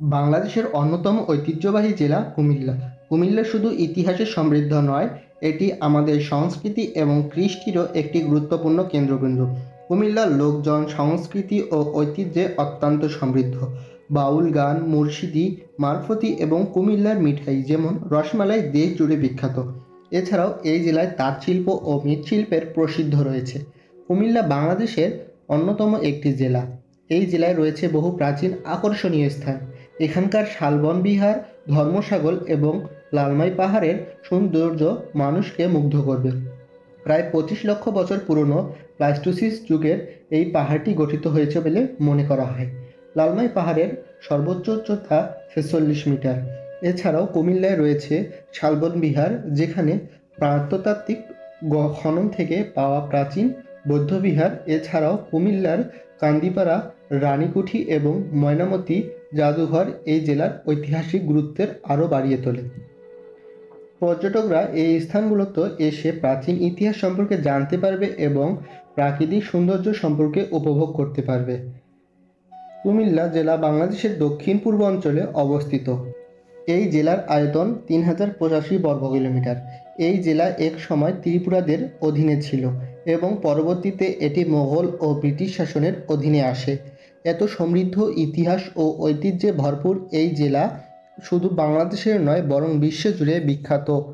বাংলাদেশের অন্যতম ঐতিহ্যবাহী জেলা কুমিল্লা। কুমিল্লা শুধু ইতিহাসে সমৃদ্ধ নয়, এটি আমাদের সংস্কৃতি এবং কৃষ্টিরও একটি গুরুত্বপূর্ণ কেন্দ্রবিন্দু। কুমিল্লার লোকজন সংস্কৃতি ও ঐতিহ্যে অত্যন্ত সমৃদ্ধ। বাউল গান, মুর্শিদি, মারফতি এবং কুমিল্লার মিঠাই যেমন রসমালাই দেশ জুড়ে বিখ্যাত। এছাড়াও এই জেলায় তাঁত শিল্প ও মৃৎশিল্পের প্রসিদ্ধ রয়েছে। কুমিল্লা বাংলাদেশের অন্যতম একটি জেলা। এই জেলায় রয়েছে বহু প্রাচীন আকর্ষণীয় স্থান। এখানকার শালবন বিহার, ধর্মসাগর এবং লালমাই পাহাড়ের সৌন্দর্য মানুষকে মুগ্ধ করবে। প্রায় 25 লক্ষ বছর পুরনো প্লাইস্টোসিস যুগের এই পাহাড়টি গঠিত হয়েছে বলে মনে করা হয়। লালমাই পাহাড়ের সর্বোচ্চ উচ্চতা 46 মিটার। এছাড়াও কুমিল্লায় রয়েছে শালবন বিহার, যেখানে প্রত্নতাত্ত্বিক খনন থেকে পাওয়া প্রাচীন বৌদ্ধবিহার। এছাড়াও কুমিল্লার কান্দিপাড়া, রানীকুঠি এবং ময়নামতি জাদুঘর এই জেলার ঐতিহাসিক গুরুত্বের আরও বাড়িয়ে তোলে। পর্যটকরা এই স্থানগুলোতে এসে প্রাচীন ইতিহাস সম্পর্কে জানতে পারবে এবং প্রাকৃতিক সৌন্দর্য সম্পর্কে উপভোগ করতে পারবে। কুমিল্লা জেলা বাংলাদেশের দক্ষিণ-পূর্ব অঞ্চলে অবস্থিত। এই জেলার আয়তন 3085 বর্গ কিলোমিটার। এই জেলা এক সময় ত্রিপুরাদের অধীনে ছিল এবং পরবর্তীতে এটি মোগল ও ব্রিটিশ শাসনের অধীনে আসে। এত সমৃদ্ধ ইতিহাস ও ঐতিহ্যে ভরপুর এই জেলা শুধু বাংলাদেশের নয়, বরং বিশ্বজুড়ে বিখ্যাত।